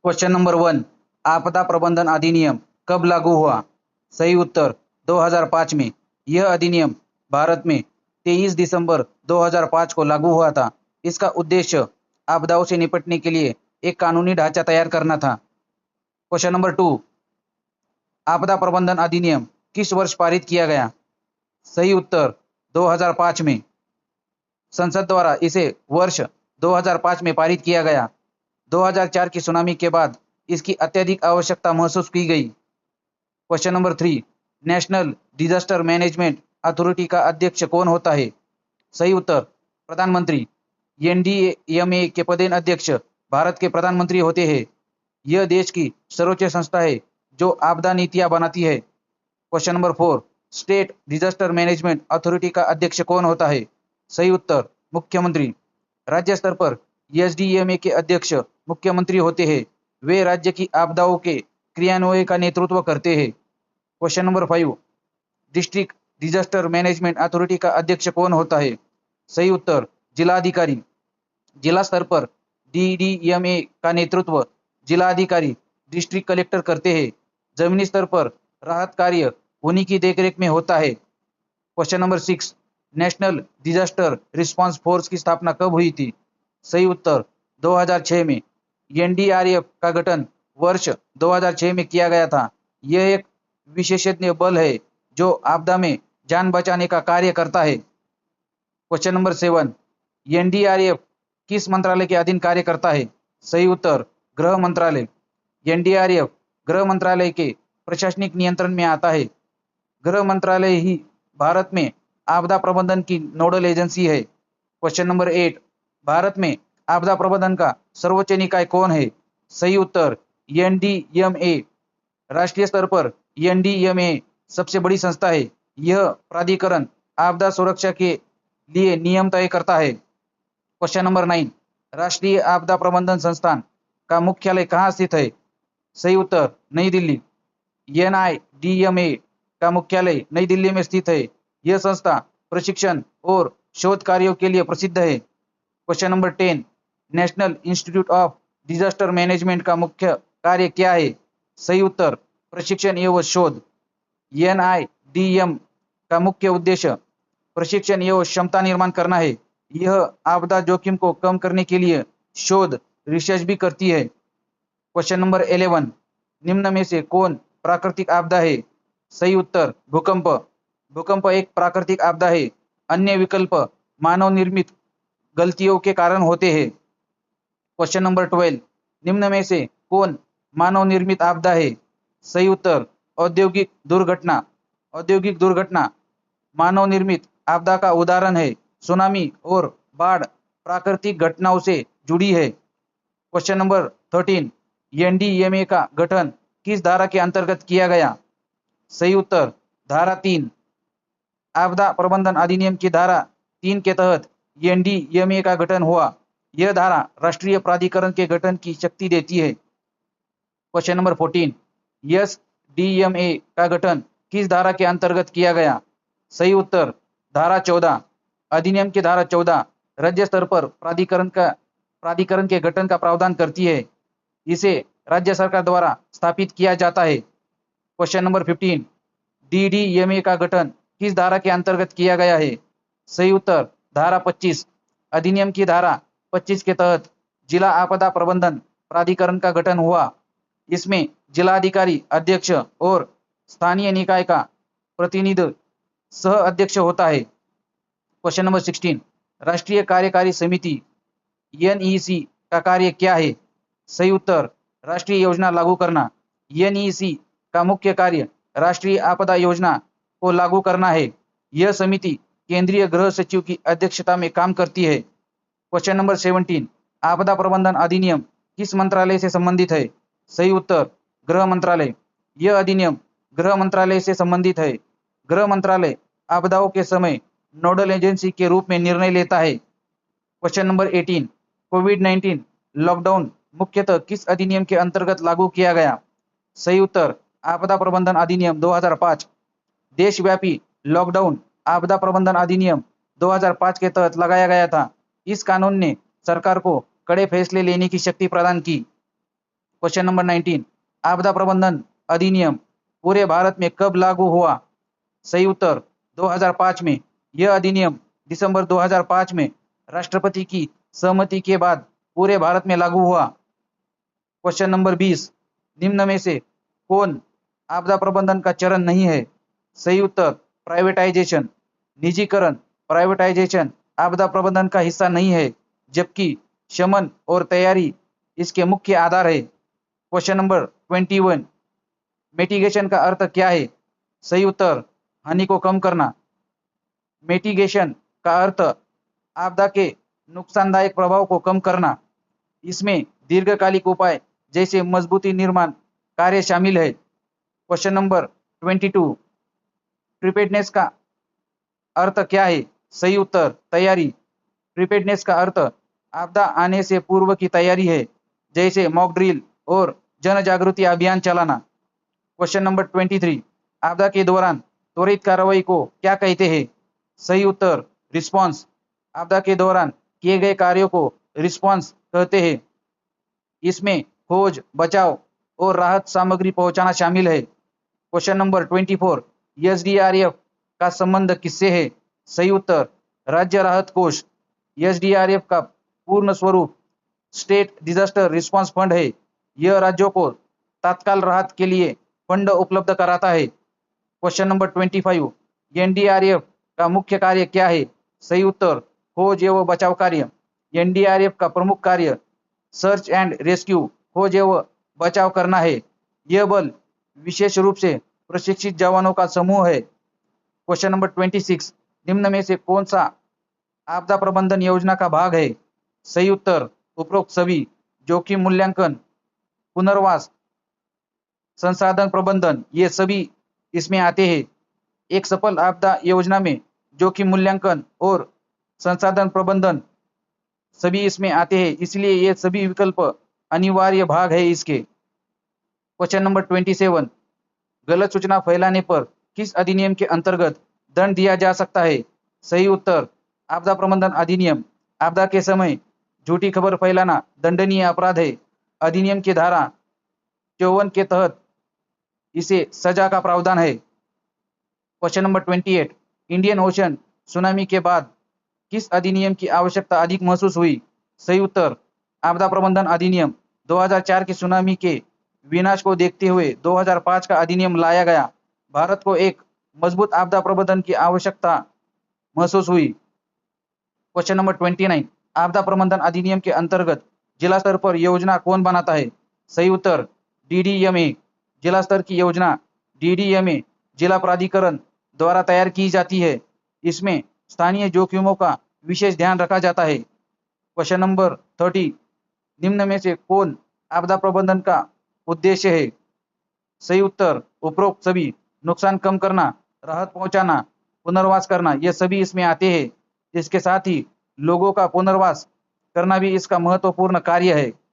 Question number 1, आपदा प्रबंधन अधिनियम कब लागू हुआ? सही उत्तर 2005 में। यह अधिनियम भारत में 23 दिसंबर 2005 को लागू हुआ था। इसका उद्देश्य आपदाओं से निपटने के लिए एक कानूनी ढांचा तैयार करना था। क्वेश्चन नंबर 2, आपदा प्रबंधन अधिनियम किस वर्ष पारित किया गया? सही उत्तर 2005 में। संसद द्वारा इसे वर्ष 2005 में पारित किया गया। 2004 की सुनामी के बाद इसकी अत्यधिक आवश्यकता महसूस की गई। Question number 3, national disaster management authority का अध्यक्ष कौन होता है? सही उत्तर प्रधानमंत्री। एनडीएमए के पदेन अध्यक्ष भारत के प्रधानमंत्री होते हैं। यह देश की सर्वोच्च संस्था है जो आपदा नीतियां बनाती है। Question number 4, state disaster management authority का अध्यक्ष कौन होता है? सही उत्तर मुख्यमंत्री। राज्य स्तर पर एसडीएमए के अध्यक्ष मुख्यमंत्री होते हैं। वे राज्य की आपदाओं के क्रियान्वयन का नेतृत्व करते हैं। Question number 5, district disaster management authority का अध्यक्ष कौन होता है? सही उत्तर जिलाधिकारी। जिला स्तर पर डीडीएमए का नेतृत्व जिलाधिकारी डिस्ट्रिक्ट कलेक्टर करते हैं। जमीनी स्तर पर राहत कार्य उन्हीं की देखरेख में होता है। Question number 6, national disaster response force की स्थापना कब हुई थी? सही उत्तर 2006 में। एनडीआरएफ का गठन वर्ष 2006 में किया गया था। यह एक विशेषज्ञ बल है जो आपदा में जान बचाने का कार्य करता है। क्वेश्चन नंबर 7, एनडीआरएफ किस मंत्रालय के अधीन कार्य करता है? सही उत्तर गृह मंत्रालय। एनडीआरएफ गृह मंत्रालय के प्रशासनिक नियंत्रण में आता है। गृह मंत्रालय ही भारत में आपदा प्रबंधन की नोडल एजेंसी है। क्वेश्चन नंबर 8, भारत में आपदा प्रबंधन का सर्वोच्च निकाय कौन है? सही उत्तर एनडीएमए। राष्ट्रीय स्तर पर एनडीएमए सबसे बड़ी संस्था है। यह प्राधिकरण आपदा सुरक्षा के लिए नियम तय करता है। क्वेश्चन नंबर 9, राष्ट्रीय आपदा प्रबंधन संस्थान का मुख्यालय कहाँ स्थित है? सही उत्तर नई दिल्ली। एनआईडीएमए का मुख्यालय नई दिल्ली में स्थित है। यह संस्था प्रशिक्षण और शोध कार्यों के लिए प्रसिद्ध है। Question number 10, national institute of disaster management का मुख्य कार्य क्या है? सही उत्तर प्रशिक्षण एवं शोध। एनआईडीएम का मुख्य उद्देश्य प्रशिक्षण एवं क्षमता निर्माण करना है। यह आपदा जोखिम को कम करने के लिए शोध रिसर्च भी करती है। क्वेश्चन नंबर 11, निम्न में से कौन प्राकृतिक आपदा है? सही उत्तर भूकंप। भूकंप एक प्राकृतिक आपदा है। अन्य विकल्प मानव निर्मित गलतियों के कारण होते हैं। क्वेश्चन नंबर 12, निम्न में से कौन मानव निर्मित आपदा है? सही उत्तर औद्योगिक दुर्घटना। औद्योगिक दुर्घटना मानव निर्मित आपदा का उदाहरण है। सुनामी और बाढ़ प्राकृतिक घटनाओं से जुड़ी है। क्वेश्चन नंबर 13, एनडीएमए का गठन किस धारा के अंतर्गत किया गया? सही उत्तर धारा 3। आपदा प्रबंधन अधिनियम की धारा 3 के तहत एनडीएमए का गठन हुआ। यह धारा राष्ट्रीय प्राधिकरण के गठन की शक्ति देती है। क्वेश्चन नंबर 14, एसडीएमए का गठन किस धारा के अंतर्गत किया गया? सही उत्तर धारा 14। अधिनियम की धारा 14 राज्य स्तर पर प्राधिकरण के गठन का प्रावधान करती है। इसे राज्य सरकार द्वारा स्थापित किया जाता है। क्वेश्चन नंबर 15, डीडीएमए का गठन किस धारा के अंतर्गत किया गया है? सही उत्तर धारा 25। अधिनियम की धारा 25 के तहत जिला आपदा प्रबंधन प्राधिकरण का गठन हुआ। इसमें जिलाधिकारी अध्यक्ष और स्थानीय निकाय का प्रतिनिधि सह अध्यक्ष होता है। क्वेश्चन नंबर 16, राष्ट्रीय कार्यकारी समिति एनईसी का कार्य क्या है? सही उत्तर राष्ट्रीय योजना लागू करना। एनईसी का मुख्य कार्य राष्ट्रीय आपदा योजना को लागू करना है। यह समिति केंद्रीय गृह सचिव की अध्यक्षता में काम करती है। क्वेश्चन नंबर 17, आपदा प्रबंधन अधिनियम किस मंत्रालय से संबंधित है? सही उत्तर गृह मंत्रालय। यह अधिनियम गृह मंत्रालय से संबंधित है। गृह मंत्रालय आपदाओं के समय नोडल एजेंसी के रूप में निर्णय लेता है। क्वेश्चन नंबर 18, कोविड-19 लॉकडाउन मुख्यतः किस अधिनियम के अंतर्गत लागू किया गया? सही उत्तर आपदा प्रबंधन अधिनियम 2005। देशव्यापी लॉकडाउन आपदा प्रबंधन अधिनियम 2005 के तहत लगाया गया था। इस कानून ने सरकार को कड़े फैसले लेने की शक्ति प्रदान की। क्वेश्चन नंबर 19, आपदा प्रबंधन अधिनियम पूरे भारत में कब लागू हुआ? सही उत्तर 2005 में। यह अधिनियम दिसंबर 2005 में राष्ट्रपति की सहमति के बाद पूरे भारत में लागू हुआ। क्वेश्चन नंबर 20, निम्न में से कौन आपदा प्रबंधन का चरण नहीं है? सही उत्तर प्राइवेटाइजेशन। निजीकरण, प्राइवेटाइजेशन आपदा प्रबंधन का हिस्सा नहीं है, जबकि शमन और तैयारी इसके मुख्य आधार है। क्वेश्चन नंबर 21, मिटिगेशन का अर्थ क्या है? सही उत्तर हानि को कम करना। मिटिगेशन का अर्थ आपदा के नुकसानदायक प्रभाव को कम करना। इसमें दीर्घकालिक उपाय जैसे मजबूती निर्माण कार्य शामिल है। क्वेश्चन नंबर 22, प्रिपेयर्डनेस का अर्थ क्या है? सही उत्तर तैयारी। प्रिपेयर्डनेस का अर्थ आपदा आने से पूर्व की तैयारी है, जैसे मॉक ड्रिल और जन जागृति अभियान चलाना। क्वेश्चन नंबर 23, आपदा के दौरान त्वरित कार्रवाई को क्या कहते हैं? सही उत्तर रिस्पॉन्स। आपदा के दौरान किए गए कार्यों को रिस्पॉन्स कहते हैं। इसमें खोज, बचाव और राहत सामग्री पहुंचाना शामिल है। क्वेश्चन नंबर 24, एसडीआरएफ का संबंध किससे है? सही उत्तर राज्य राहत कोष। एसडीआरएफ का पूर्ण स्वरूप स्टेट डिजास्टर रिस्पांस फंड है। यह राज्यों को तत्काल राहत के लिए फंड उपलब्ध कराता है। क्वेश्चन नंबर 25, एनडीआरएफ का मुख्य कार्य क्या है? सही उत्तर खोज एवं बचाव कार्य। एनडीआरएफ का प्रमुख कार्य सर्च एंड रेस्क्यू, खोज एवं बचाव करना है। यह बल विशेष रूप से प्रशिक्षित जवानों का समूह है। क्वेश्चन नंबर 26, निम्न में से कौन सा आपदा प्रबंधन योजना का भाग है? सही उत्तर उपरोक्त सभी। जोखिम मूल्यांकन, पुनर्वास, संसाधन प्रबंधन, ये सभी इसमें आते हैं। एक सफल आपदा योजना में जोखिम मूल्यांकन और संसाधन प्रबंधन सभी इसमें आते हैं, इसलिए ये सभी विकल्प अनिवार्य भाग है इसके। क्वेश्चन नंबर 27, गलत सूचना फैलाने पर किस अधिनियम के अंतर्गत दंड दिया जा सकता है? सही उत्तर आपदा प्रबंधन अधिनियम। आपदा के समय झूठी खबर फैलाना दंडनीय अपराध है। अधिनियम की धारा 54 के तहत इसे सजा का प्रावधान है। Question number 28, Indian ocean tsunami के बाद किस अधिनियम की आवश्यकता अधिक महसूस हुई? सही उत्तर आपदा प्रबंधन अधिनियम। 2004 के सुनामी के विनाश को देखते हुए 2005 का अधिनियम लाया गया। भारत को एक मजबूत आपदा प्रबंधन की आवश्यकता महसूस हुई। क्वेश्चन नंबर 29, आपदा प्रबंधन अधिनियम के अंतर्गत जिला स्तर पर योजना कौन बनाता है? सही उत्तर डीडीएमए। जिला स्तर की योजना डीडीएमए जिला प्राधिकरण द्वारा तैयार की जाती है। इसमें स्थानीय जोखिमों का विशेष ध्यान रखा जाता है। क्वेश्चन नंबर 30, निम्न में से कौन आपदा प्रबंधन का उद्देश्य है? सही उत्तर उपरोक्त सभी। नुकसान कम करना, राहत पहुंचाना, पुनर्वास करना, ये सभी इसमें आते हैं। इसके साथ ही लोगों का पुनर्वास करना भी इसका महत्वपूर्ण कार्य है।